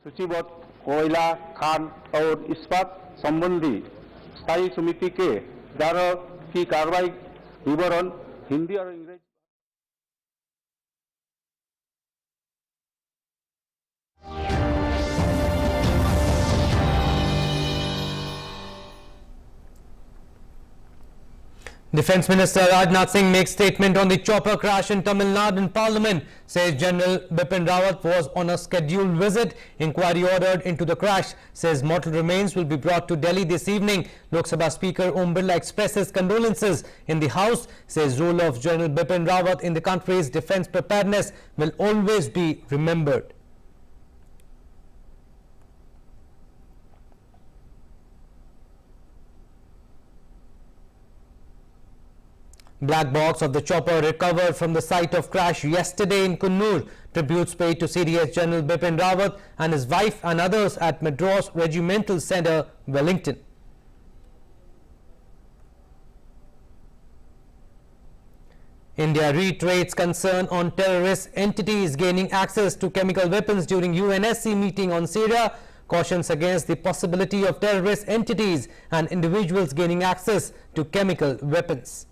सूचीबद्ध कोयला, खान और इस्पात संबंधी स्थायी समिति के 11 की कार्रवाई विवरण हिंदी और अंग्रेजी। Defence Minister Rajnath Singh makes statement on the chopper crash in Tamil Nadu in Parliament. Says General Bipin Rawat was on a scheduled visit. Inquiry ordered into the crash. Says mortal remains will be brought to Delhi this evening. Lok Sabha Speaker Om Birla expresses condolences in the House. Says role of General Bipin Rawat in the country's defence preparedness will always be remembered. Black box of the chopper recovered from the site of crash yesterday in Kannur. Tributes paid to CDS General Bipin Rawat and his wife and others at Madras Regimental Centre, Wellington. India reiterates concern on terrorist entities gaining access to chemical weapons during UNSC meeting on Syria. Cautions against the possibility of terrorist entities and individuals gaining access to chemical weapons.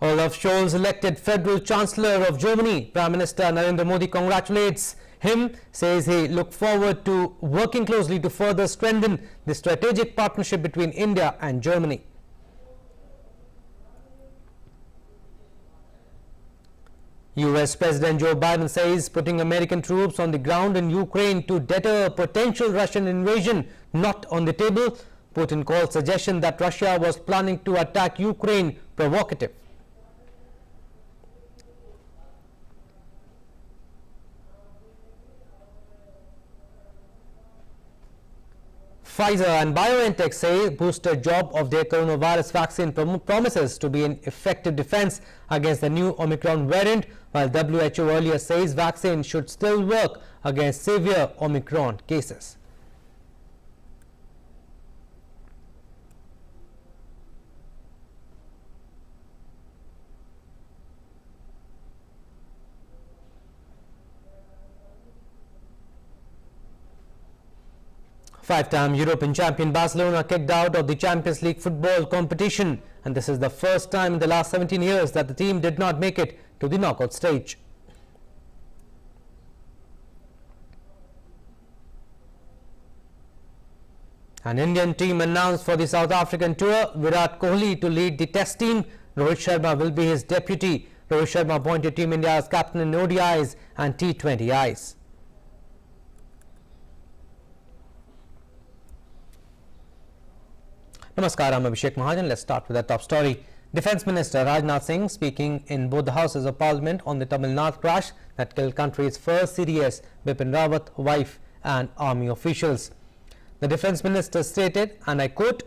Olaf Scholz elected Federal Chancellor of Germany. Prime Minister Narendra Modi congratulates him, says he looks forward to working closely to further strengthen the strategic partnership between India and Germany. US President Joe Biden says putting American troops on the ground in Ukraine to deter a potential Russian invasion not on the table. Putin called suggestion that Russia was planning to attack Ukraine provocative. Pfizer and BioNTech say booster job of their coronavirus vaccine promises to be an effective defense against the new Omicron variant, while WHO earlier says vaccine should still work against severe Omicron cases. Five-time European champion Barcelona kicked out of the Champions League football competition, and this is the first time in the last 17 years that the team did not make it to the knockout stage. An Indian team announced for the South African tour. Virat Kohli to lead the test team. Rohit Sharma will be his deputy. Rohit Sharma appointed Team India as captain in ODIs and T20Is. Namaskar, I'm Abhishek Mahajan. Let's start with the top story. Defence Minister Rajnath Singh speaking in both the houses of Parliament on the Tamil Nadu crash that killed country's first CDS, Bipin Rawat, wife and army officials. The Defence Minister stated, and I quote,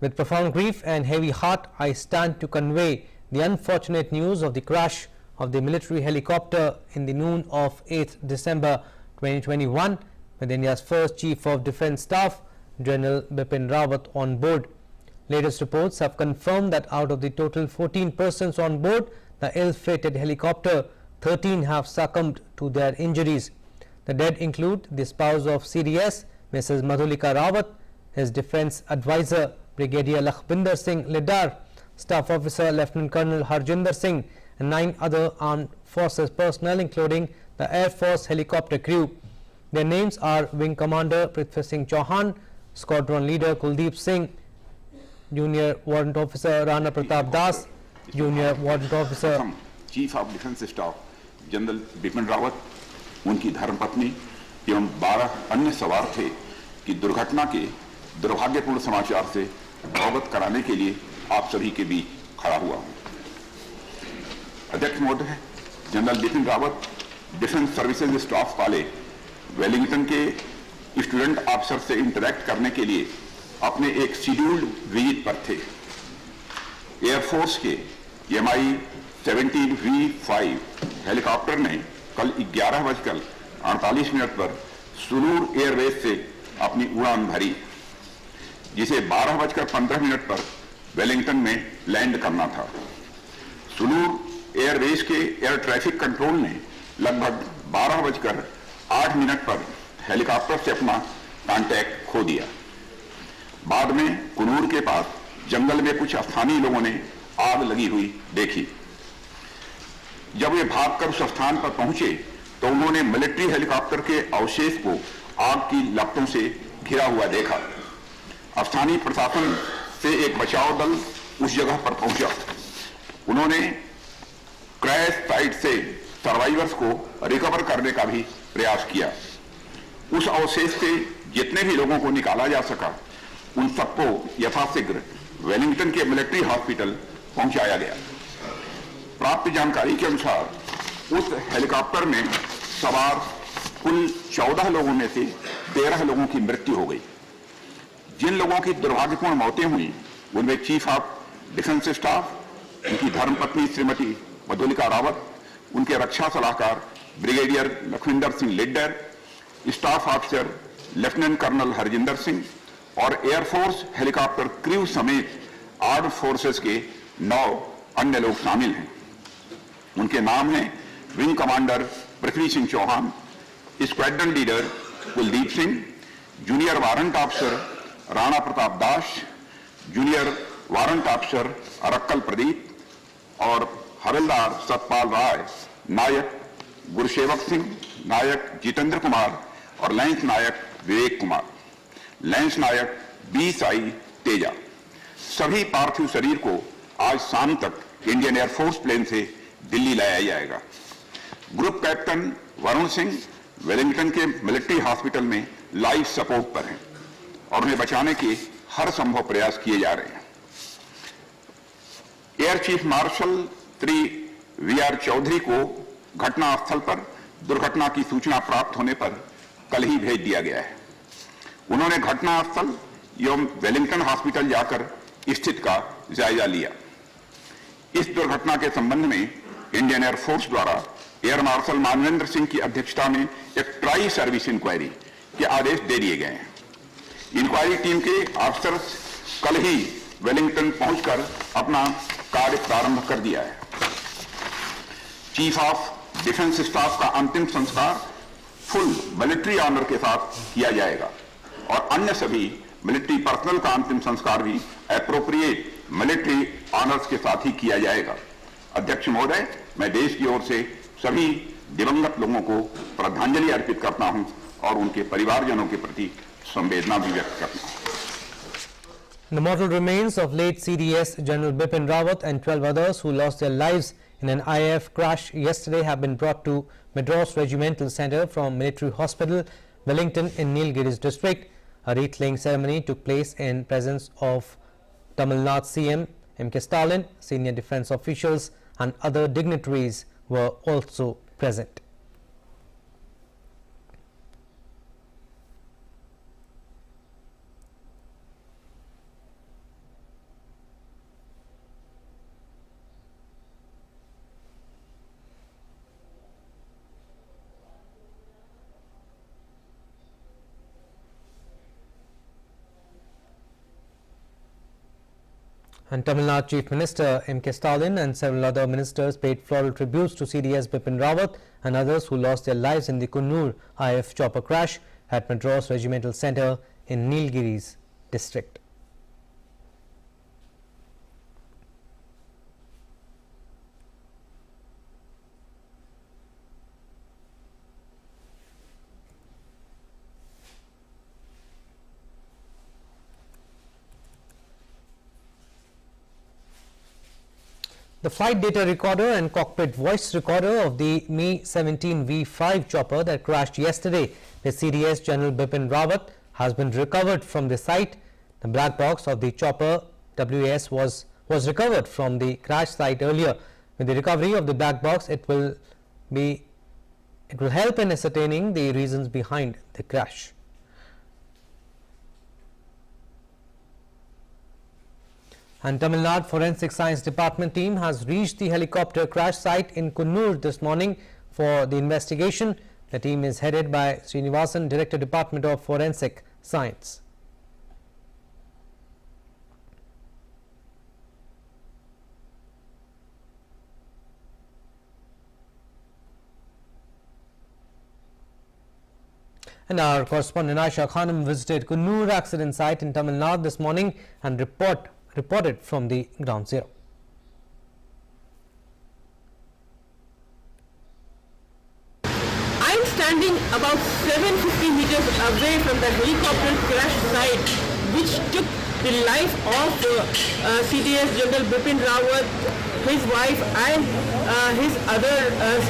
"With profound grief and heavy heart, I stand to convey the unfortunate news of the crash of the military helicopter in the noon of 8th December 2021 with India's first Chief of Defence Staff, General Bipin Rawat, on board. Latest reports have confirmed that out of the total 14 persons on board the ill-fated helicopter, 13 have succumbed to their injuries. The dead include the spouse of CDS, Mrs. Madhulika Rawat, his defence advisor Brigadier Lakhbinder Singh Lidar, Staff Officer Lieutenant Colonel Harjinder Singh, and 9 other armed forces personnel including the Air Force helicopter crew. Their names are Wing Commander Prithvi Singh Chauhan, Squadron Leader Kuldeep Singh, Junior Warrant Officer Rana Pratap Das, Junior Warrant Officer Chief of Defence Staff General Bipin Rawat, उनकी धर्मपत्नी एवं 12 अन्य सवार थे कि दुर्घटना के दुर्भाग्यपूर्ण समाचार से अवगत कराने के लिए आप सभी के बीच खड़ा हुआ हूं। अध्यक्ष महोदय, general Bipin Rawat defence services staff college Wellington के स्टूडेंट ऑफिसर से इंटरैक्ट करने के लिए अपने एक शेड्यूल्ड विजिट पर थे। एयरफोर्स के MI-17V5 हेलीकॉप्टर ने कल 11:48 पर सुलूर एयरबेस से अपनी उड़ान भरी, जिसे 12:15 पर वेलिंगटन में लैंड करना था। सुलूर एयरबेस के एयर ट्रैफिक कंट्रोल ने लगभग 12:08 पर हेलीकॉप्टर से अपना कांटेक्ट खो दिया। बाद में कुनूर के पास जंगल में कुछ स्थानीय लोगों ने आग लगी हुई देखी। जब वे भागकर उस स्थान पर पहुंचे तो उन्होंने मिलिट्री हेलीकॉप्टर के अवशेष को आग की लपटों से घिरा हुआ देखा। स्थानीय प्रशासन से एक बचाव दल उस जगह पर पहुंचा। उन्होंने क्रैश साइट से सर्वाइवर्स को रिकवर करने का भी प्रयास किया। उस अवशेष से जितने भी लोगों को निकाला जा सका उन सबको यथाशीघ्र वेलिंगटन के मिलिट्री हॉस्पिटल पहुंचाया गया। प्राप्त जानकारी के अनुसार उस हेलीकॉप्टर में सवार कुल 14 लोगों में से 13 लोगों की मृत्यु हो गई। जिन लोगों की दुर्भाग्यपूर्ण मौतें हुई उनमें चीफ ऑफ डिफेंस स्टाफ, उनकी धर्मपत्नी श्रीमती मधुलिका रावत, उनके रक्षा सलाहकार brigadier Lakhvinder Singh Lidder, staff officer lieutenant colonel Harjinder Singh और एयरफोर्स हेलीकॉप्टर क्रू समेत आर्म्ड फोर्सेस के 9 अन्य लोग शामिल हैं। उनके नाम हैं wing commander Prithvi Singh Chauhan, squadron leader Kuldeep Singh, junior warrant officer Rana Pratap Das, junior warrant officer Arakkal Pradeep और हवलदार सतपाल राय, नायक गुरुसेवक सिंह, नायक जितेंद्र कुमार और लैंस नायक विवेक कुमार, लैंस नायक बी.साई तेजा। सभी पार्थिव शरीर को आज शाम तक इंडियन एयरफोर्स प्लेन से दिल्ली लाया जाएगा। Group captain Varun Singh Wellington के मिलिट्री हॉस्पिटल में लाइफ सपोर्ट पर हैं और उन्हें बचाने के हर संभव प्रयास किए जा रहे हैं। Air chief marshal Shri V R. Chaudhari को घटनास्थल पर दुर्घटना की सूचना प्राप्त होने पर कल ही भेज दिया गया है। उन्होंने घटनास्थल एवं वेलिंगटन हॉस्पिटल जाकर स्थिति का जायजा लिया। इस दुर्घटना के संबंध में इंडियन एयरफोर्स द्वारा एयर मार्शल मानवेंद्र सिंह की अध्यक्षता में एक ट्राई सर्विस इंक्वायरी के आदेश दे दिए गए हैं। इंक्वायरी टीम के अफसर कल ही वेलिंगटन पहुंचकर अपना कार्य प्रारंभ कर दिया है। चीफ ऑफ डिफेंस स्टाफ का अंतिम संस्कार फुल मिलिट्री ऑनर के साथ किया जाएगा और अन्य सभी मिलिट्री पर्सनल का अंतिम संस्कार भी एप्रोप्रिएट मिलिट्री ऑनर्स के साथ ही किया जाएगा। अध्यक्ष महोदय, मैं देश की ओर से सभी दिवंगत लोगों को श्रद्धांजलि अर्पित करता हूं और उनके परिवारजनों के प्रति संवेदना भी व्यक्त करता हूं। The mortal remains of late CDS General Bipin Rawat and 12 others who lost their lives in an IAF crash yesterday have been brought to Madras Regimental Centre from Military Hospital, Wellington in Nilgiris district. A wreath-laying ceremony took place in presence of Tamil Nadu CM M.K. Stalin. Senior defence officials and other dignitaries were also present. And Tamil Nadu Chief Minister M.K. Stalin and several other ministers paid floral tributes to CDS Bipin Rawat and others who lost their lives in the Kunnur IF chopper crash at Madras Regimental Centre in Nilgiris district. The flight data recorder and cockpit voice recorder of the Mi-17 V5 chopper that crashed yesterday with CDS General Bipin Rawat has been recovered from the site. The black box of the chopper WAS was recovered from the crash site earlier. With the recovery of the black box, it will help in ascertaining the reasons behind the crash. And Tamil Nadu Forensic Science Department team has reached the helicopter crash site in Kunnur this morning for the investigation. The team is headed by Srinivasan, Director Department of Forensic Science. And our correspondent Aisha Khanum visited Kunnur accident site in Tamil Nadu this morning and reported from the ground zero. I'm standing about 750 meters away from the helicopter crash site, which took the life of CDS General Bipin Rawat, his wife and his other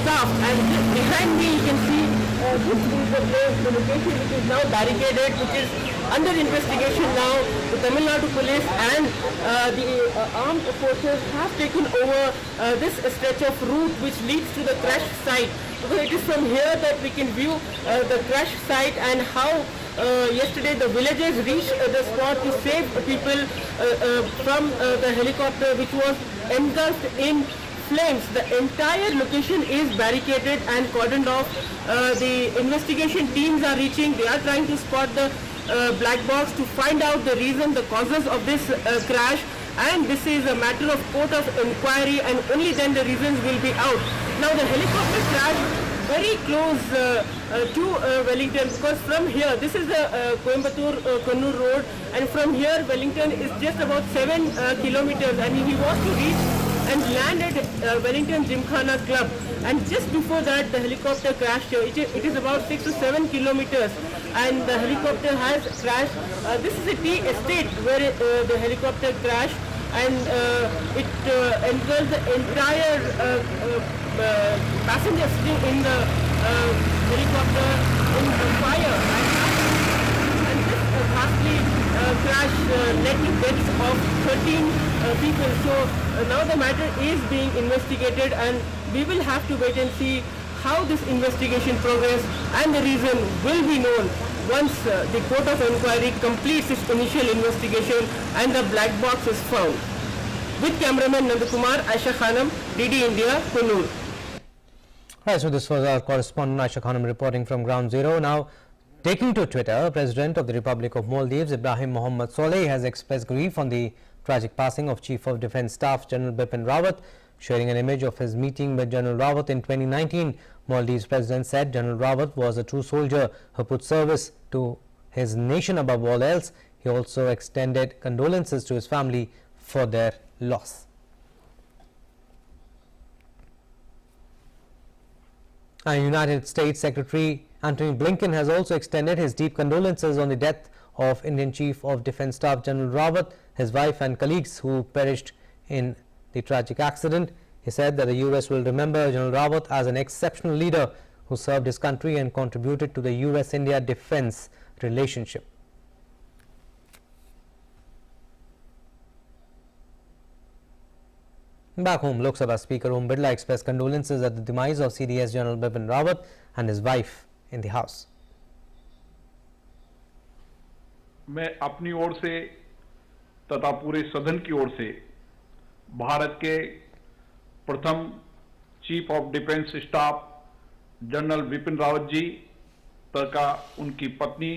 staff. And behind me you can see this is the place, the location which is now barricaded, which is under investigation now. The Tamil Nadu police and the armed forces have taken over this stretch of route which leads to the crash site. So it is from here that we can view the crash site and how yesterday the villagers reached the spot to save people from the helicopter which was engulfed in flames. The entire location is barricaded and cordoned off. The investigation teams are reaching. They are trying to spot the black box to find out the reason, the causes of this crash, and this is a matter of court of inquiry, and only then the reasons will be out. Now the helicopter crashed very close to Wellington, because from here, this is the Coimbatore-Kannur road, and from here Wellington is just about 7 kilometers, and he was to reach and land at Wellington Gymkhana Club. And just before that, the helicopter crashed here. It is about 6 to 7 kilometers, and the helicopter has crashed. This is a tea estate where the helicopter crashed, and it engulfed the entire passengers sitting in the helicopter in the fire. And this ghastly crash led to deaths of 13 people. So now the matter is being investigated, and we will have to wait and see how this investigation progresses, and the reason will be known once the court of inquiry completes its initial investigation and the black box is found. With cameraman Nadu Kumar, Aisha Khanum, DD India, Kunnur. Right, so this was our correspondent Aisha Khanum reporting from ground zero. Now, taking to Twitter, President of the Republic of Maldives, Ibrahim Mohammed Soleh, has expressed grief on the tragic passing of Chief of Defence Staff General Bipin Rawat. Sharing an image of his meeting with General Rawat in 2019, Maldives President said General Rawat was a true soldier who put service to his nation above all else. He also extended condolences to his family for their loss. And United States Secretary Antony Blinken has also extended his deep condolences on the death of Indian Chief of Defence Staff General Rawat, his wife and colleagues who perished in the tragic accident. He said that the US will remember General Rawat as an exceptional leader who served his country and contributed to the US-India defence relationship. Back home, Lok Sabha Speaker Om Birla expressed condolences at the demise of CDS General Bipin Rawat and his wife in the House. मैं अपनी ओर से तथा पूरे सदन की ओर से भारत के प्रथम chief of defence staff general Bipin Rawat ji तथा उनकी पत्नी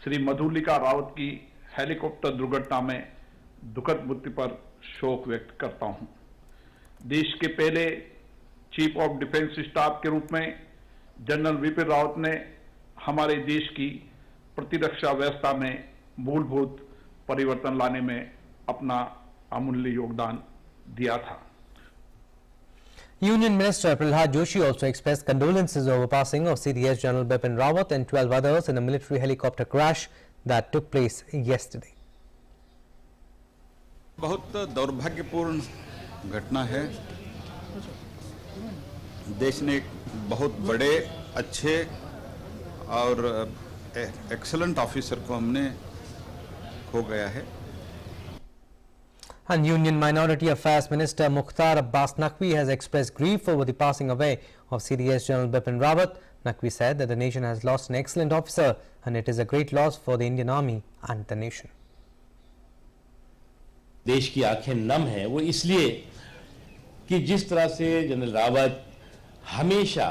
श्री मधुलिका रावत की हेलीकॉप्टर दुर्घटना में दुखद मृत्यु पर शोक व्यक्त करता हूं। देश के पहले चीफ ऑफ डिफेंस स्टाफ के रूप में जनरल बिपिन रावत ने हमारे देश की प्रतिरक्षा व्यवस्था में मूलभूत परिवर्तन लाने में अपना अमूल्य योगदान दिया था। Union Minister Prahlad Joshi also expressed condolences over passing of CDS General Bipin Rawat and 12 others in a military helicopter crash that took place yesterday. बहुत दुर्भाग्यपूर्ण घटना है। देश ने एक बहुत बड़े, अच्छे और एक्सीलेंट ऑफिसर को हमने खो गया है। And Union Minority Affairs Minister Mukhtar Abbas Naqvi has expressed grief over the passing away of CDS General Bipin Rawat. Naqvi said that the nation has lost an excellent officer and it is a great loss for the Indian Army and the nation. देश की आंखें नम है वो इसलिए कि जिस तरह से जनरल रावत हमेशा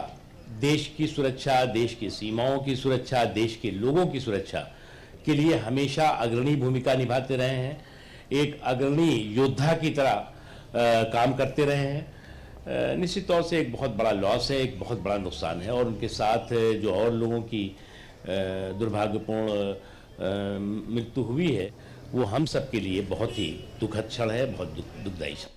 देश की सुरक्षा, देश की सीमाओं की सुरक्षा, देश के लोगों की सुरक्षा के लिए हमेशा अग्रणी भूमिका निभाते रहे हैं, एक अग्रणी योद्धा की तरह काम करते रहे हैं। निश्चित तौर से एक बहुत बड़ा लॉस है, एक बहुत बड़ा नुकसान है और उनके साथ जो और लोगों की दुर्भाग्यपूर्ण मृत्यु हुई है, वो हम सब के लिए बहुत ही दुखद क्षण है, बहुत दुखदायी क्षण।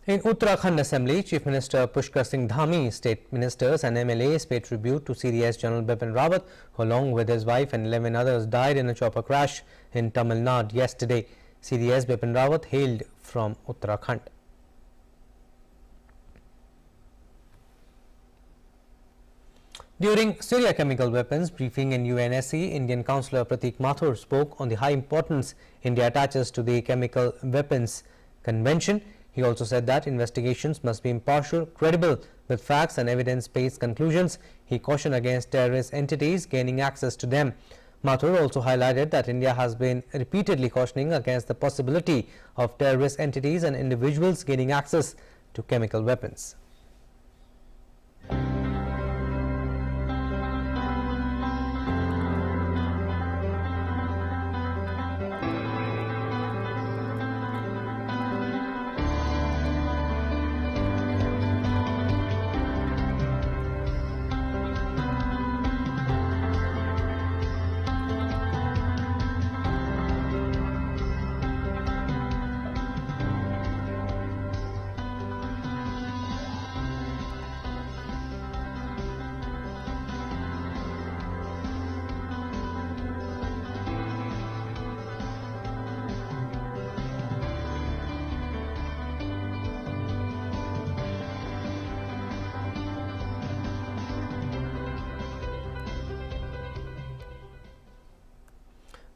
In Uttarakhand Assembly, Chief Minister Pushkar Singh Dhami, state ministers and MLAs paid tribute to CDS General Bipin Rawat, who along with his wife and 11 others died in a chopper crash in Tamil Nadu yesterday. CDS Bipin Rawat hailed from Uttarakhand. During Syria chemical weapons briefing in UNSC, Indian Councillor Pratik Mathur spoke on the high importance India attaches to the Chemical Weapons Convention. He also said that investigations must be impartial, credible, with facts and evidence-based conclusions. He cautioned against terrorist entities gaining access to them. Mathur also highlighted that India has been repeatedly cautioning against the possibility of terrorist entities and individuals gaining access to chemical weapons.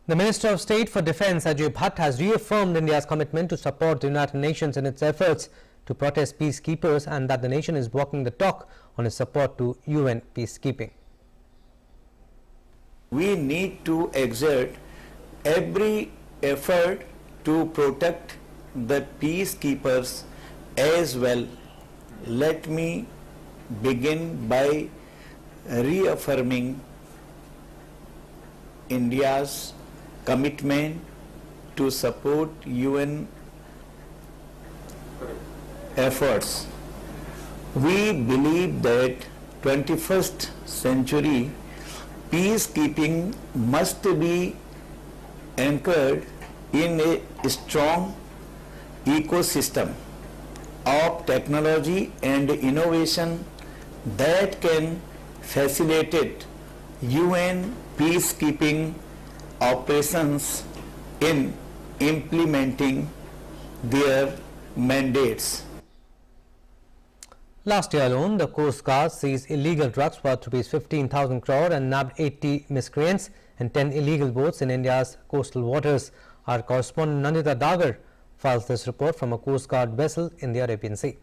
The Minister of State for Defence Ajay Bhatt has reaffirmed India's commitment to support the United Nations in its efforts to protest peacekeepers and that the nation is walking the talk on its support to UN peacekeeping. We need to exert every effort to protect the peacekeepers as well. Let me begin by reaffirming India's commitment to support UN efforts. We believe that 21st century peacekeeping must be anchored in a strong ecosystem of technology and innovation that can facilitate UN peacekeeping operations in implementing their mandates. Last year alone, the Coast Guard seized illegal drugs worth ₹15,000 crore and nabbed 80 miscreants and 10 illegal boats in India's coastal waters. Our correspondent Nandita Dagar files this report from a Coast Guard vessel in the Arabian Sea.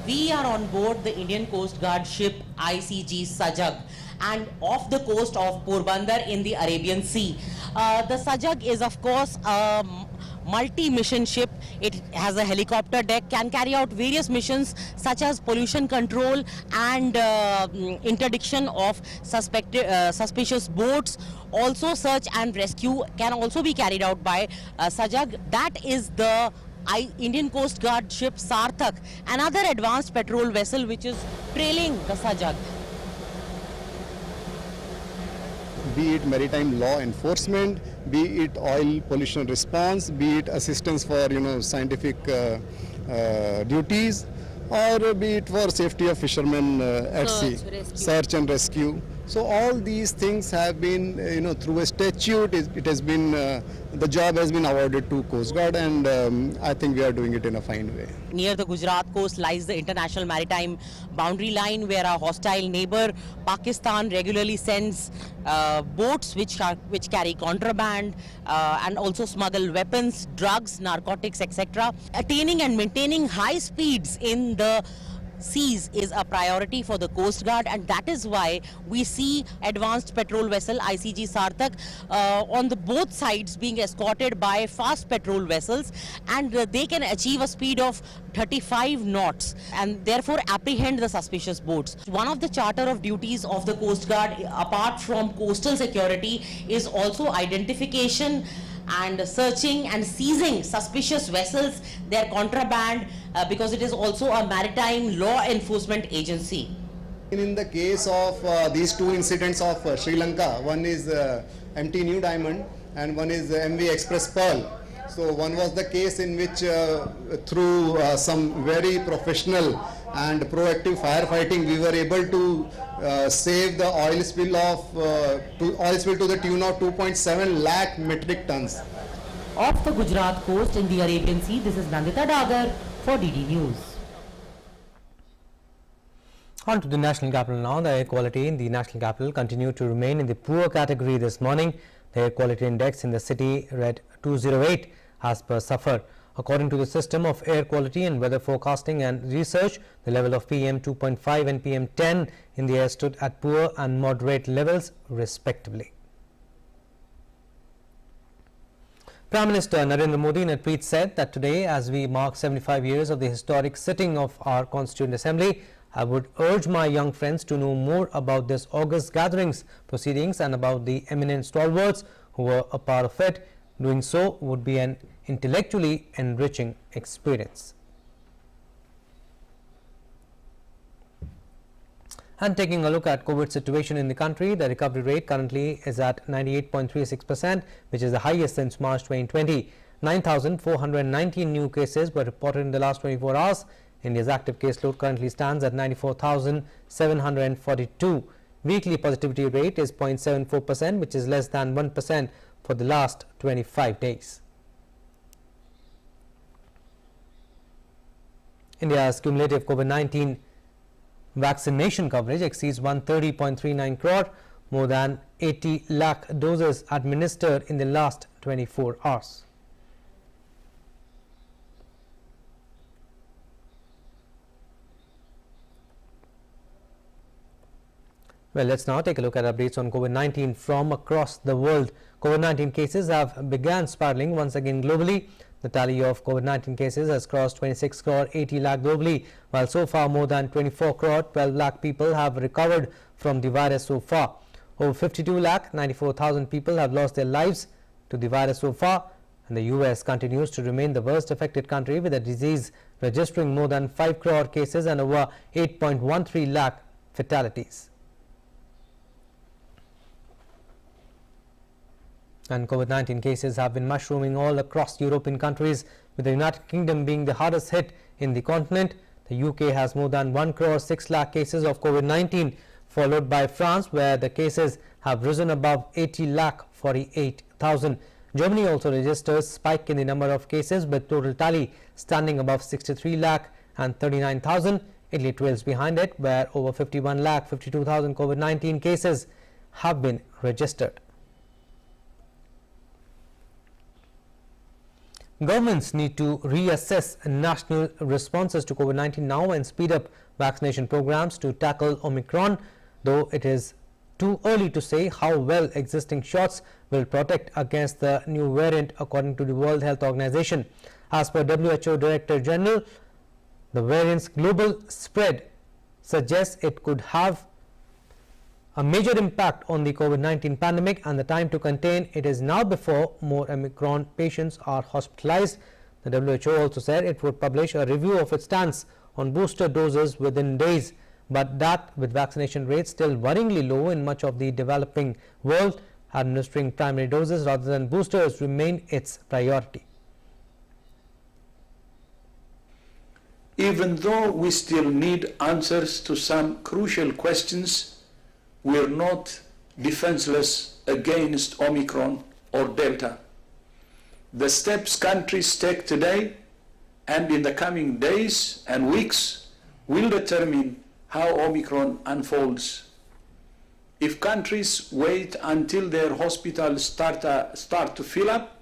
We are on board the Indian Coast Guard ship ICG Sajag and off the coast of Porbandar in the Arabian Sea. The Sajag is of course a multi-mission ship. It has a helicopter deck, can carry out various missions such as pollution control and interdiction of suspicious boats. Also search and rescue can also be carried out by Sajag. That is the Indian Coast Guard ship Sarthak, another advanced patrol vessel which is trailing the Sajag. Be it maritime law enforcement, be it oil pollution response, be it assistance for scientific duties, or be it for safety of fishermen at sea, search and rescue. So all these things have been, through a statute, it has been, the job has been awarded to Coast Guard, and I think we are doing it in a fine way. Near the Gujarat coast lies the international maritime boundary line where our hostile neighbor Pakistan regularly sends boats which carry contraband and also smuggle weapons, drugs, narcotics, etc. Attaining and maintaining high speeds in the seas is a priority for the Coast Guard, and that is why we see advanced patrol vessel ICG Sarthak on the both sides being escorted by fast patrol vessels, and they can achieve a speed of 35 knots and therefore apprehend the suspicious boats. One of the charter of duties of the Coast Guard, apart from coastal security, is also identification and searching and seizing suspicious vessels, their contraband, because it is also a maritime law enforcement agency. In the case of these two incidents of Sri Lanka, one is MT New Diamond and one is MV Express Pearl. So one was the case in which through some very professional and proactive firefighting we were able to save the oil spill to the tune of 2.7 lakh metric tons. Off the Gujarat coast in the Arabian Sea, this is Nandita Dagar for DD News. On to the national capital now. The air quality in the national capital continued to remain in the poor category this morning. The air quality index in the city read 208 as per SAFAR. According to the System of Air Quality and Weather Forecasting and Research, the level of PM 2.5 and PM 10 in the air stood at poor and moderate levels respectively. Prime Minister Narendra Modi in a tweet said that today, as we mark 75 years of the historic sitting of our Constituent Assembly, I would urge my young friends to know more about this august gatherings proceedings and about the eminent stalwarts who were a part of it. Doing so would be an intellectually enriching experience. And taking a look at COVID situation in the country, the recovery rate currently is at 98.36%, which is the highest since March 2020. 9,419 new cases were reported in the last 24 hours. India's active caseload currently stands at 94,742. Weekly positivity rate is 0.74%, which is less than 1% for the last 25 days. India's cumulative COVID-19 vaccination coverage exceeds 130.39 crore, more than 80 lakh doses administered in the last 24 hours. Well, let's now take a look at updates on COVID-19 from across the world. COVID-19 cases have begun spiraling once again globally. The tally of COVID-19 cases has crossed 26 crore 80 lakh globally, while so far more than 24 crore 12 lakh people have recovered from the virus so far. Over 52 lakh 94,000 people have lost their lives to the virus so far, and the US continues to remain the worst affected country, with the disease registering more than 5 crore cases and over 8.13 lakh fatalities. And COVID-19 cases have been mushrooming all across European countries, with the United Kingdom being the hardest hit in the continent. The UK has more than 1 crore 6 lakh cases of COVID-19, followed by France, where the cases have risen above 80 lakh 48,000. Germany also registers spike in the number of cases, with total tally standing above 63 lakh and 39,000. Italy trails behind it, where over 51 lakh 52,000 COVID-19 cases have been registered. Governments need to reassess national responses to COVID-19 now and speed up vaccination programs to tackle Omicron, though it is too early to say how well existing shots will protect against the new variant, according to the World Health Organization. As per WHO Director General, the variant's global spread suggests it could have a major impact on the COVID-19 pandemic, and the time to contain it is now before more Omicron patients are hospitalized. The WHO also said it would publish a review of its stance on booster doses within days, but that with vaccination rates still worryingly low in much of the developing world, administering primary doses rather than boosters remain its priority. Even though we still need answers to some crucial questions, we are not defenseless against Omicron or Delta. The steps countries take today and in the coming days and weeks will determine how Omicron unfolds. If countries wait until their hospitals start to fill up,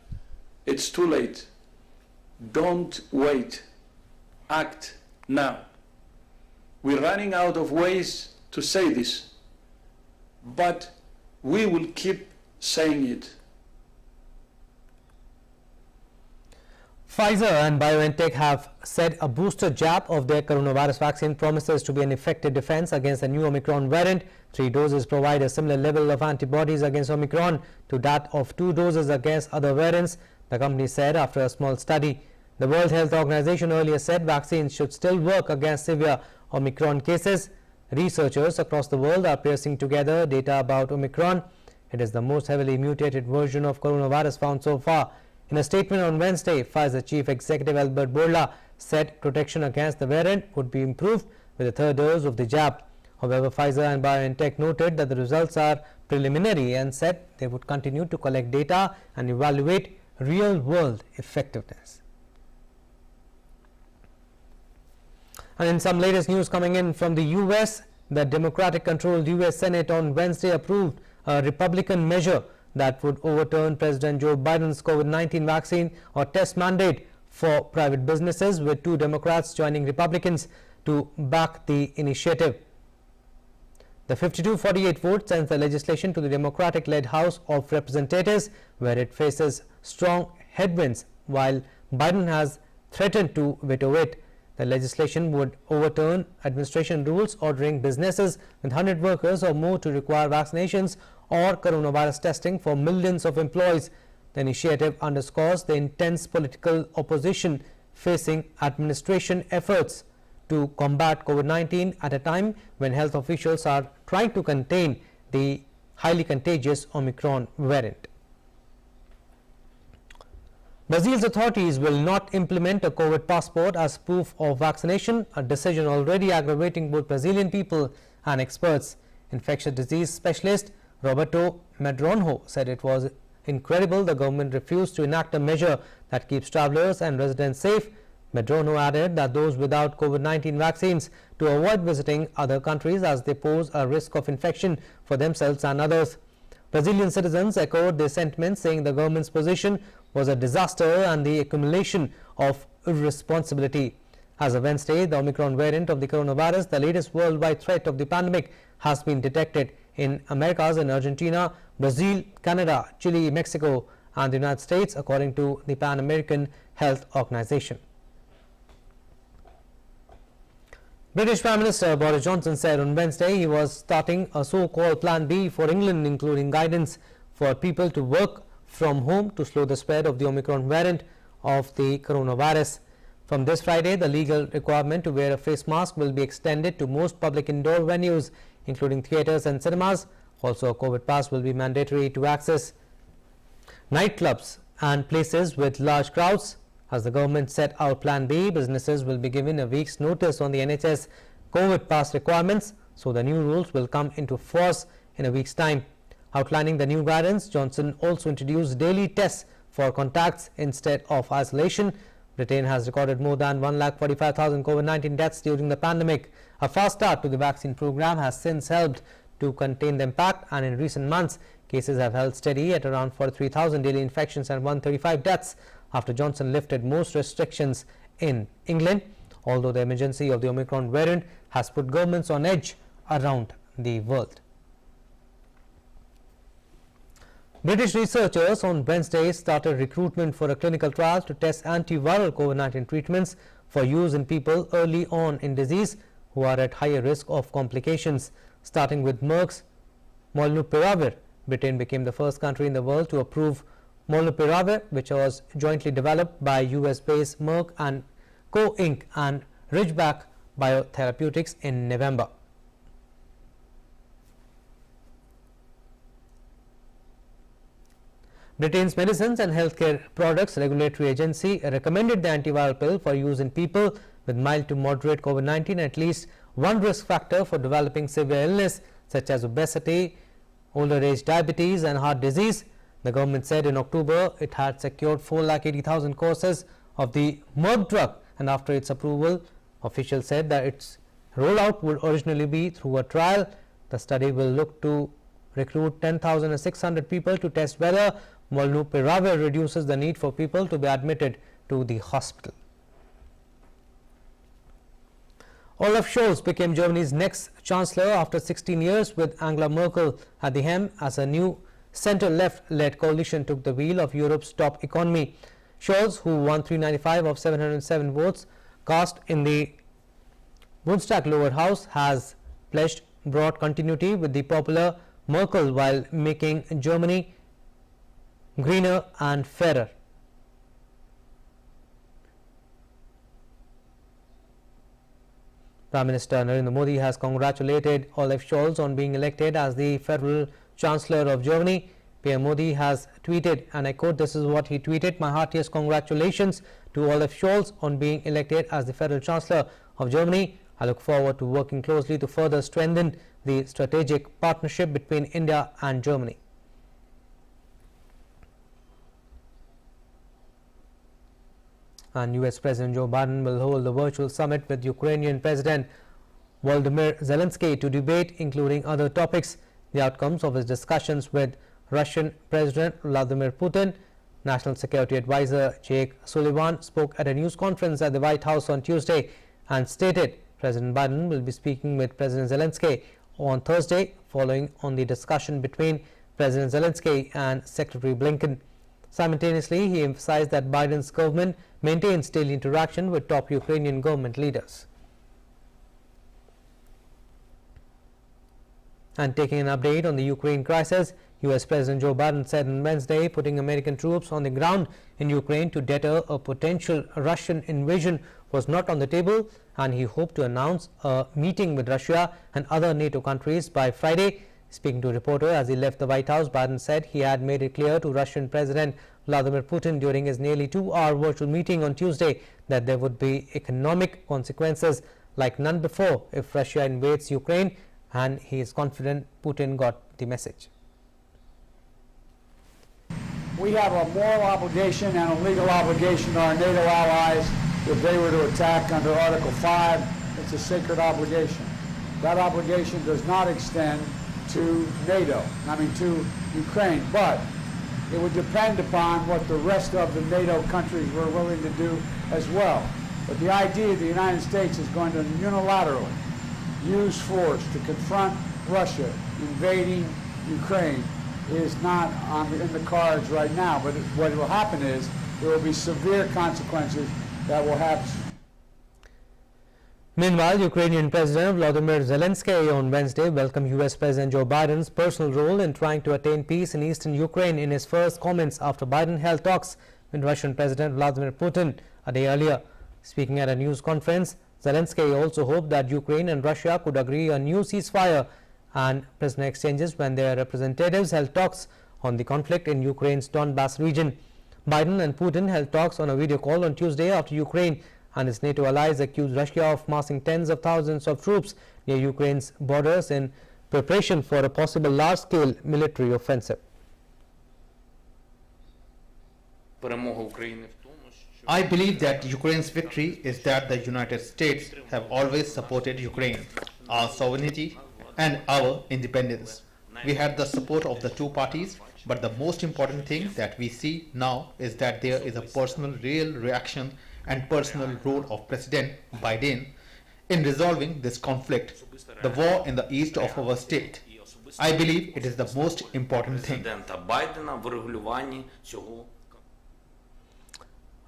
it's too late. Don't wait. Act now. We're running out of ways to say this, but we will keep saying it. Pfizer and BioNTech have said a booster jab of their coronavirus vaccine promises to be an effective defense against the new Omicron variant. 3 doses provide a similar level of antibodies against Omicron to that of 2 doses against other variants, the company said after a small study. The World Health Organization earlier said vaccines should still work against severe Omicron cases. Researchers across the world are piecing together data about Omicron. It is the most heavily mutated version of coronavirus found so far. In a statement on Wednesday, Pfizer Chief Executive Albert Bourla said protection against the variant would be improved with a 3rd dose of the jab. However, Pfizer and BioNTech noted that the results are preliminary and said they would continue to collect data and evaluate real-world effectiveness. And in some latest news coming in from the US, the Democratic-controlled US Senate on Wednesday approved a Republican measure that would overturn President Joe Biden's COVID-19 vaccine or test mandate for private businesses, with 2 Democrats joining Republicans to back the initiative. The 52-48 vote sends the legislation to the Democratic-led House of Representatives, where it faces strong headwinds, while Biden has threatened to veto it. The legislation would overturn administration rules ordering businesses with 100 workers or more to require vaccinations or coronavirus testing for millions of employees. The initiative underscores the intense political opposition facing administration efforts to combat COVID-19 at a time when health officials are trying to contain the highly contagious Omicron variant. Brazil's authorities will not implement a COVID passport as proof of vaccination, a decision already aggravating both Brazilian people and experts. Infectious disease specialist Roberto Madronho said it was incredible the government refused to enact a measure that keeps travelers and residents safe. Madronho added that those without COVID-19 vaccines to avoid visiting other countries as they pose a risk of infection for themselves and others. Brazilian citizens echoed their sentiments, saying the government's position was a disaster and the accumulation of irresponsibility. As of Wednesday, the Omicron variant of the coronavirus, the latest worldwide threat of the pandemic, has been detected in Americas in Argentina, Brazil, Canada, Chile, Mexico and the United States, according to the Pan American Health Organization. British Prime Minister Boris Johnson said on Wednesday he was starting a so-called Plan B for England, including guidance for people to work from home to slow the spread of the Omicron variant of the coronavirus. From this Friday, the legal requirement to wear a face mask will be extended to most public indoor venues, including theatres and cinemas. Also, a COVID pass will be mandatory to access nightclubs and places with large crowds. As the government set out Plan B, businesses will be given a week's notice on the NHS COVID pass requirements, so the new rules will come into force in a week's time. Outlining the new guidance, Johnson also introduced daily tests for contacts instead of isolation. Britain has recorded more than 145,000 COVID-19 deaths during the pandemic. A fast start to the vaccine program has since helped to contain the impact, and in recent months, cases have held steady at around 43,000 daily infections and 135 deaths after Johnson lifted most restrictions in England, although the emergency of the Omicron variant has put governments on edge around the world. British researchers on Wednesday started recruitment for a clinical trial to test antiviral COVID-19 treatments for use in people early on in disease who are at higher risk of complications. Starting with Merck's molnupiravir, Britain became the first country in the world to approve molnupiravir, which was jointly developed by US-based Merck and Co. Inc. and Ridgeback Biotherapeutics in November. Britain's Medicines and Healthcare Products Regulatory Agency recommended the antiviral pill for use in people with mild to moderate COVID-19, at least one risk factor for developing severe illness such as obesity, older age diabetes and heart disease. The government said in October it had secured 480,000 courses of the Merck drug, and after its approval, officials said that its rollout would originally be through a trial. The study will look to recruit 10,600 people to test whether molnupiravir reduces the need for people to be admitted to the hospital. Olaf Scholz became Germany's next chancellor after 16 years, with Angela Merkel at the helm as a new centre-left led coalition took the wheel of Europe's top economy. Scholz, who won 395 of 707 votes cast in the Bundestag lower house, has pledged broad continuity with the popular Merkel while making Germany greener and fairer. Prime Minister Narendra Modi has congratulated Olaf Scholz on being elected as the Federal Chancellor of Germany. PM Modi has tweeted, and I quote, this is what he tweeted: "My heartiest congratulations to Olaf Scholz on being elected as the Federal Chancellor of Germany. I look forward to working closely to further strengthen the strategic partnership between India and Germany." And US President Joe Biden will hold a virtual summit with Ukrainian President Volodymyr Zelensky to debate, including other topics, the outcomes of his discussions with Russian President Vladimir Putin. National Security Advisor Jake Sullivan spoke at a news conference at the White House on Tuesday and stated President Biden will be speaking with President Zelensky on Thursday, following on the discussion between President Zelensky and Secretary Blinken. Simultaneously, he emphasized that Biden's government maintains daily interaction with top Ukrainian government leaders. And taking an update on the Ukraine crisis, US President Joe Biden said on Wednesday putting American troops on the ground in Ukraine to deter a potential Russian invasion was not on the table, and he hoped to announce a meeting with Russia and other NATO countries by Friday. Speaking to a reporter as he left the White House, Biden said he had made it clear to Russian President Vladimir Putin during his nearly 2-hour virtual meeting on Tuesday that there would be economic consequences like none before if Russia invades Ukraine, and he is confident Putin got the message. We have a moral obligation and a legal obligation to our NATO allies if they were to attack under Article 5. It's a sacred obligation. That obligation does not extend to NATO, to Ukraine, but it would depend upon what the rest of the NATO countries were willing to do as well. But the idea the United States is going to unilaterally use force to confront Russia invading Ukraine is not in the cards right now. But what will happen is there will be severe consequences that will have. Meanwhile, Ukrainian President Volodymyr Zelensky on Wednesday welcomed US President Joe Biden's personal role in trying to attain peace in eastern Ukraine in his first comments after Biden held talks with Russian President Vladimir Putin a day earlier. Speaking at a news conference, Zelensky also hoped that Ukraine and Russia could agree on new ceasefire and prisoner exchanges when their representatives held talks on the conflict in Ukraine's Donbas region. Biden and Putin held talks on a video call on Tuesday after Ukraine and its NATO allies accused Russia of massing tens of thousands of troops near Ukraine's borders in preparation for a possible large-scale military offensive. I believe that Ukraine's victory is that the United States have always supported Ukraine, our sovereignty and our independence. We had the support of the two parties, but the most important thing that we see now is that there is a personal real reaction and personal role of President Biden in resolving this conflict, the war in the east of our state. I believe it is the most important thing.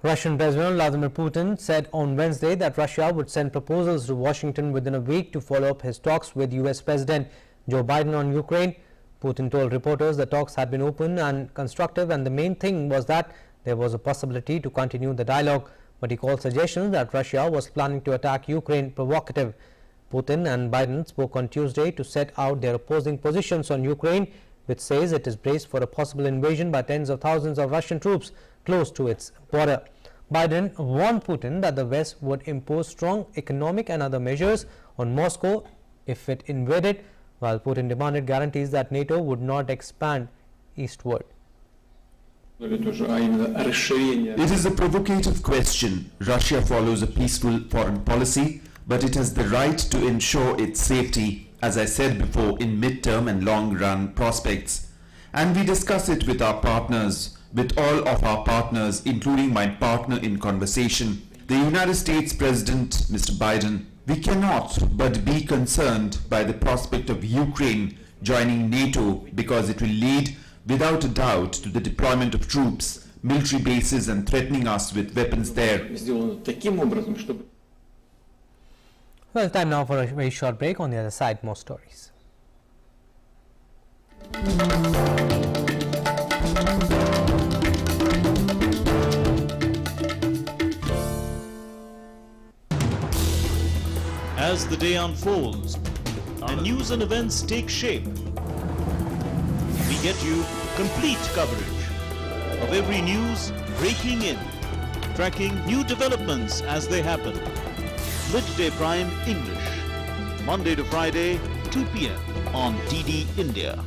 Russian President Vladimir Putin said on Wednesday that Russia would send proposals to Washington within a week to follow up his talks with US President Joe Biden on Ukraine. Putin told reporters the talks had been open and constructive, and the main thing was that there was a possibility to continue the dialogue, but he called suggestions that Russia was planning to attack Ukraine provocative. Putin and Biden spoke on Tuesday to set out their opposing positions on Ukraine, which says it is braced for a possible invasion by tens of thousands of Russian troops close to its border. Biden warned Putin that the West would impose strong economic and other measures on Moscow if it invaded, while Putin demanded guarantees that NATO would not expand eastward. It is a provocative question. Russia follows a peaceful foreign policy, but it has the right to ensure its safety, as I said before, in mid-term and long-run prospects. And we discuss it with our partners, with all of our partners, including my partner in conversation, the United States President, Mr. Biden. We cannot but be concerned by the prospect of Ukraine joining NATO because it will lead without a doubt to the deployment of troops, military bases and threatening us with weapons there. Well, time now for a very short break. On the other side, more stories. As the day unfolds and news and events take shape, we get you complete coverage of every news breaking in, tracking new developments as they happen. Midday Prime English, Monday to Friday, 2 p.m. on DD India.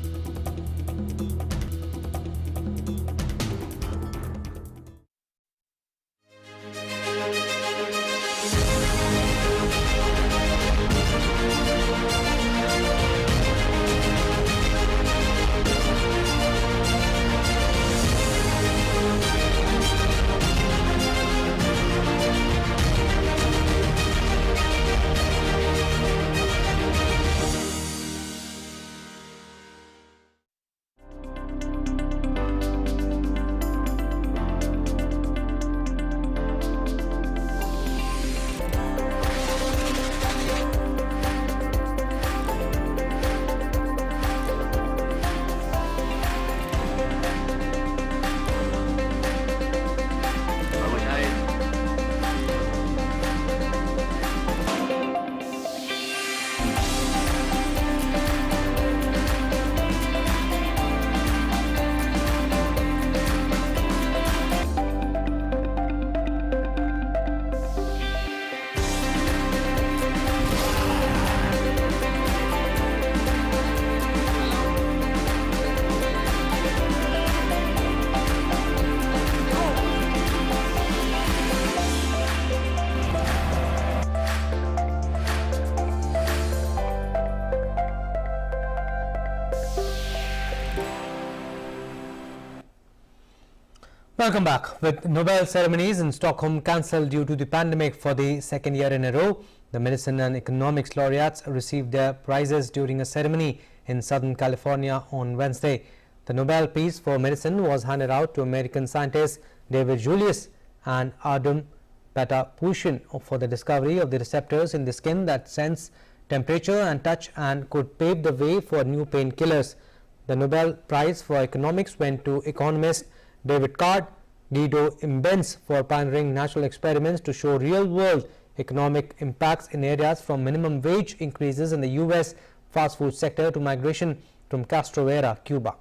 Welcome back. With Nobel ceremonies in Stockholm cancelled due to the pandemic for the second year in a row, the medicine and economics laureates received their prizes during a ceremony in Southern California on Wednesday. The Nobel Peace for Medicine was handed out to American scientists David Julius and Ardem Patapushin for the discovery of the receptors in the skin that sense temperature and touch and could pave the way for new painkillers. The Nobel Prize for Economics went to economist David Card, Guido Imbens for pioneering natural experiments to show real-world economic impacts in areas from minimum wage increases in the U.S. fast food sector to migration from Castro era Cuba.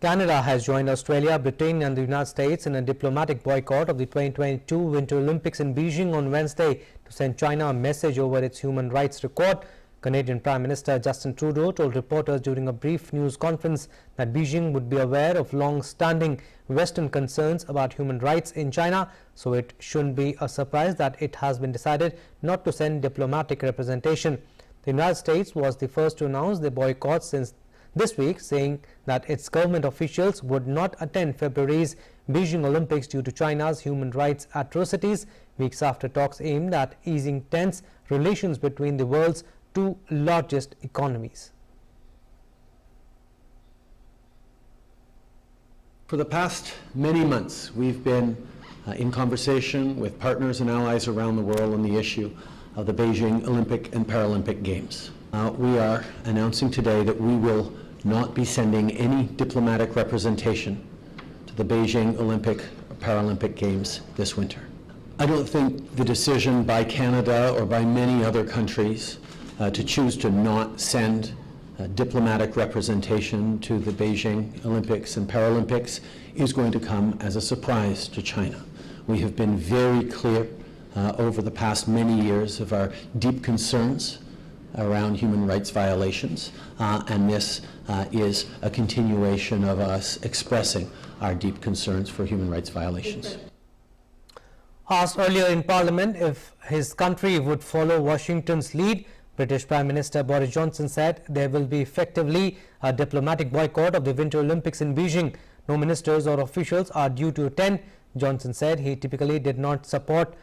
Canada has joined Australia, Britain and the United States in a diplomatic boycott of the 2022 Winter Olympics in Beijing on Wednesday to send China a message over its human rights record. Canadian Prime Minister Justin Trudeau told reporters during a brief news conference that Beijing would be aware of long-standing Western concerns about human rights in China, so it shouldn't be a surprise that it has been decided not to send diplomatic representation. The United States was the first to announce the boycott since this week, saying that its government officials would not attend February's Beijing Olympics due to China's human rights atrocities, weeks after talks aimed at easing tense relations between the world's two largest economies. For the past many months, we've been in conversation with partners and allies around the world on the issue of the Beijing Olympic and Paralympic Games. We are announcing today that we will not be sending any diplomatic representation to the Beijing Olympic Paralympic Games this winter. I don't think the decision by Canada or by many other countries to choose to not send diplomatic representation to the Beijing Olympics and Paralympics is going to come as a surprise to China. We have been very clear over the past many years of our deep concerns around human rights violations, and this is a continuation of us expressing our deep concerns for human rights violations. Asked earlier in Parliament if his country would follow Washington's lead, British Prime Minister Boris Johnson said there will be effectively a diplomatic boycott of the Winter Olympics in Beijing. No ministers or officials are due to attend. Johnson said he typically did not support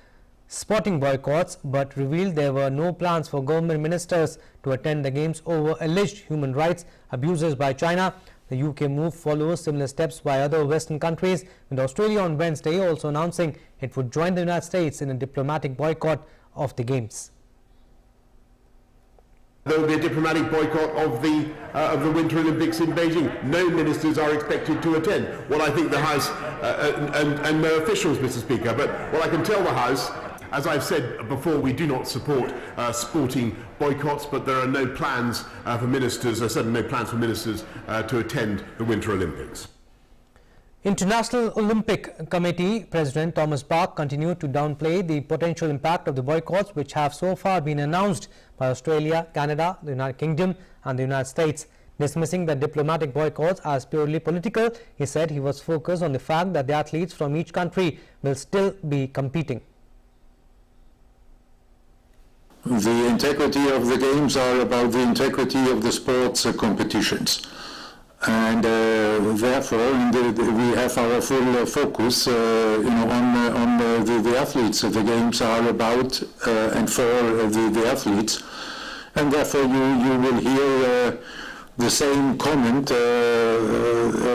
sporting boycotts, but revealed there were no plans for government ministers to attend the games over alleged human rights abuses by China. The UK move follows similar steps by other Western countries, with Australia on Wednesday also announcing it would join the United States in a diplomatic boycott of the games. There will be a diplomatic boycott of the Winter Olympics in Beijing. No ministers are expected to attend. What I think the House, and no officials, Mr. Speaker, but what I can tell the House, as I've said before, we do not support sporting boycotts, but there are no plans for ministers, certainly no plans for ministers to attend the Winter Olympics. International Olympic Committee President Thomas Bach continued to downplay the potential impact of the boycotts, which have so far been announced by Australia, Canada, the United Kingdom and the United States. Dismissing the diplomatic boycotts as purely political, he said he was focused on the fact that the athletes from each country will still be competing. The integrity of the games are about the integrity of the sports competitions. And therefore, we have our full focus, on the athletes. The games are about and for the athletes, and therefore you will hear the same comment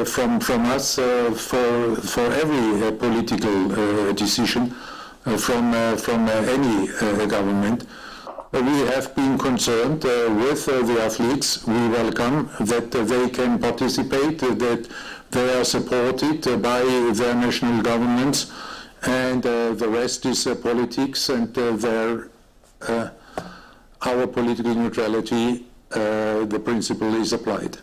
from us for every political decision from any government. We have been concerned with the athletes. We welcome that they can participate, that they are supported by their national governments, and the rest is politics, and our political neutrality, the principle is applied.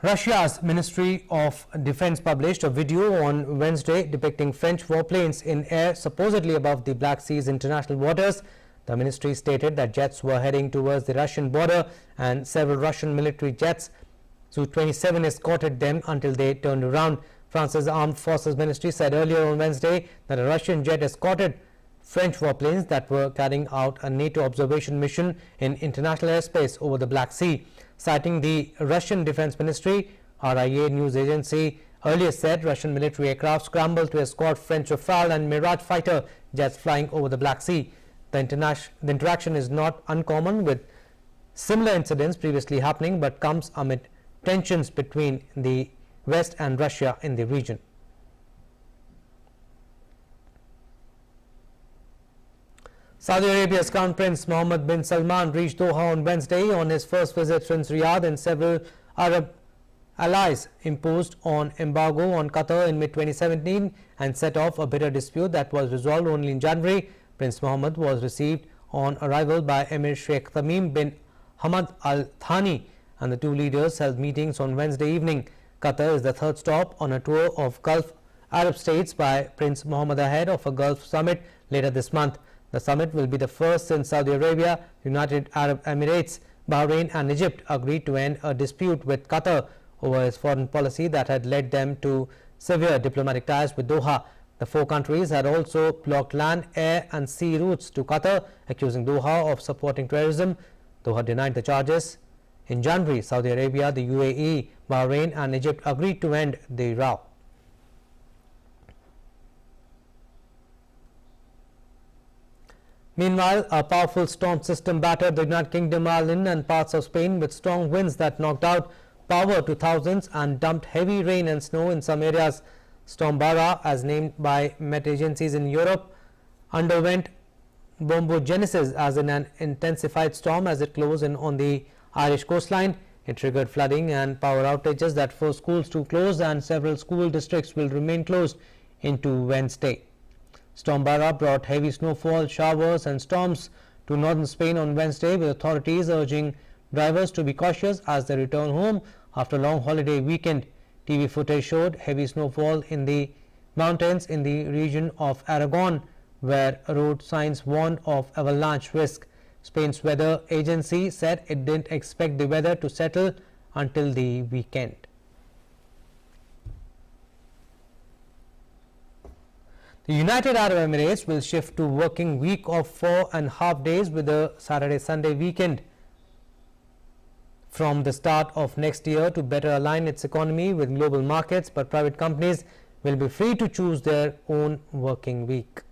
Russia's Ministry of Defense published a video on Wednesday depicting French warplanes in air supposedly above the Black Sea's international waters. The ministry stated that jets were heading towards the Russian border and several Russian military jets, Su-27, escorted them until they turned around. France's Armed Forces Ministry said earlier on Wednesday that a Russian jet escorted French warplanes that were carrying out a NATO observation mission in international airspace over the Black Sea. Citing the Russian Defense Ministry, RIA news agency earlier said Russian military aircraft scrambled to escort French Rafale and Mirage fighter jets flying over the Black Sea. The interaction is not uncommon, with similar incidents previously happening, but comes amid tensions between the West and Russia in the region. Saudi Arabia's Crown Prince Mohammed bin Salman reached Doha on Wednesday on his first visit since Riyadh, and several Arab allies imposed an embargo on Qatar in mid-2017 and set off a bitter dispute that was resolved only in January. Prince Mohammed was received on arrival by Emir Sheikh Tamim bin Hamad Al Thani, and the two leaders held meetings on Wednesday evening. Qatar is the third stop on a tour of Gulf Arab states by Prince Mohammed ahead of a Gulf summit later this month. The summit will be the first since Saudi Arabia, United Arab Emirates, Bahrain and Egypt agreed to end a dispute with Qatar over its foreign policy that had led them to severe diplomatic ties with Doha. The four countries had also blocked land, air and sea routes to Qatar, accusing Doha of supporting terrorism. Doha denied the charges. In January, Saudi Arabia, the UAE, Bahrain and Egypt agreed to end the row. Meanwhile, a powerful storm system battered the United Kingdom, Ireland and parts of Spain with strong winds that knocked out power to thousands and dumped heavy rain and snow in some areas. Storm Bara, as named by Met agencies in Europe, underwent bombogenesis as in an intensified storm as it closed in on the Irish coastline. It triggered flooding and power outages that forced schools to close, and several school districts will remain closed into Wednesday. Storm Bara brought heavy snowfall, showers and storms to northern Spain on Wednesday, with authorities urging drivers to be cautious as they return home after a long holiday weekend. TV footage showed heavy snowfall in the mountains in the region of Aragon, where road signs warned of avalanche risk. Spain's weather agency said it didn't expect the weather to settle until the weekend. The United Arab Emirates will shift to working week of 4.5 days with a Saturday-Sunday weekend from the start of next year to better align its economy with global markets, but private companies will be free to choose their own working week.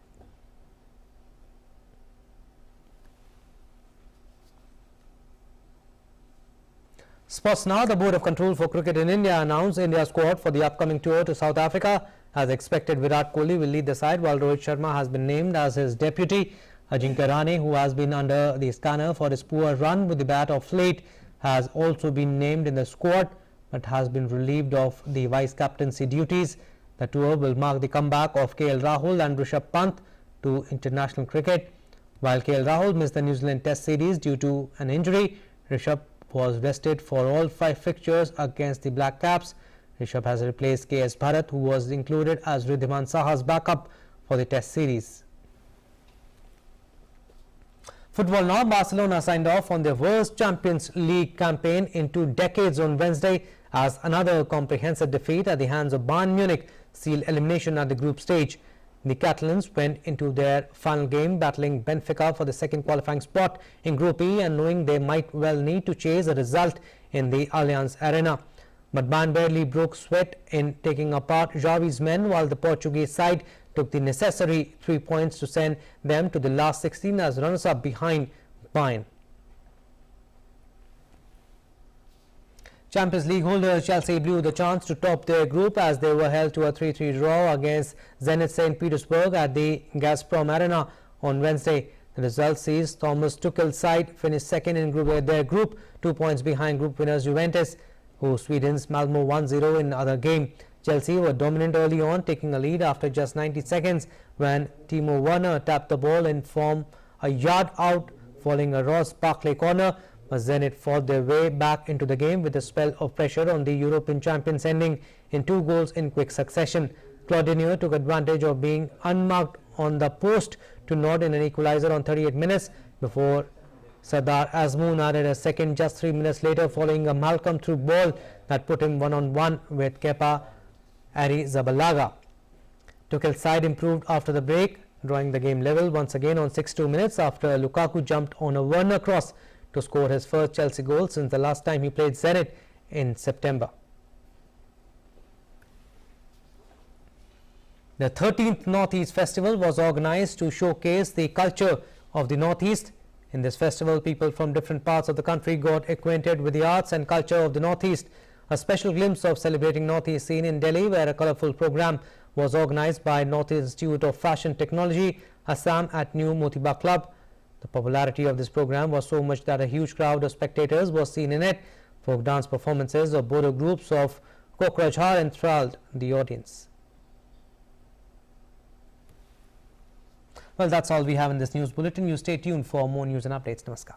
Sports now. The Board of Control for Cricket in India announced India's squad for the upcoming tour to South Africa. As expected, Virat Kohli will lead the side, while Rohit Sharma has been named as his deputy. Ajinkya Rahane, who has been under the scanner for his poor run with the bat of late, has also been named in the squad, but has been relieved of the vice-captaincy duties. The tour will mark the comeback of KL Rahul and Rishabh Pant to international cricket. While KL Rahul missed the New Zealand Test series due to an injury, Rishabh was rested for all 5 fixtures against the Black Caps. Rishabh has replaced KS Bharat, who was included as Ridhiman Saha's backup for the Test series. Football now. Barcelona signed off on their worst Champions League campaign in 2 decades on Wednesday, as another comprehensive defeat at the hands of Bayern Munich sealed elimination at the group stage. The Catalans went into their final game battling Benfica for the second qualifying spot in Group E and knowing they might well need to chase a result in the Allianz Arena. But Bayern barely broke sweat in taking apart Xavi's men, while the Portuguese side took the necessary 3 points to send them to the last 16 as runners-up behind Bayern. Champions League holders Chelsea blew the chance to top their group as they were held to a 3-3 draw against Zenit St. Petersburg at the Gazprom Arena on Wednesday. The result sees Thomas Tuchel's side finish second in their group, 2 points behind group winners Juventus, who Sweden's Malmo 1-0 in the other game. Chelsea were dominant early on, taking a lead after just 90 seconds when Timo Werner tapped the ball in from a yard out following a Ross Barkley corner. But Zenit fought their way back into the game with a spell of pressure on the European champions, ending in 2 goals in quick succession. Claudinho took advantage of being unmarked on the post to nod in an equalizer on 38 minutes before Sardar Azmoun added a second just 3 minutes later following a Malcolm through ball that put him one-on-one with Kepa Arrizabalaga. Tuchel's side improved after the break, drawing the game level once again on 62 minutes after Lukaku jumped on a Werner cross to score his first Chelsea goal since the last time he played Zenit in September. The 13th Northeast Festival was organized to showcase the culture of the Northeast. In this festival, people from different parts of the country got acquainted with the arts and culture of the Northeast. A special glimpse of celebrating Northeast scene in Delhi, where a colorful program was organized by Northeast Institute of Fashion Technology, Assam at New Motiba Club. The popularity of this program was so much that a huge crowd of spectators was seen in it. Folk dance performances of Bodo groups of Kokrajhar enthralled the audience. Well, that's all we have in this news bulletin. You stay tuned for more news and updates. Namaskar.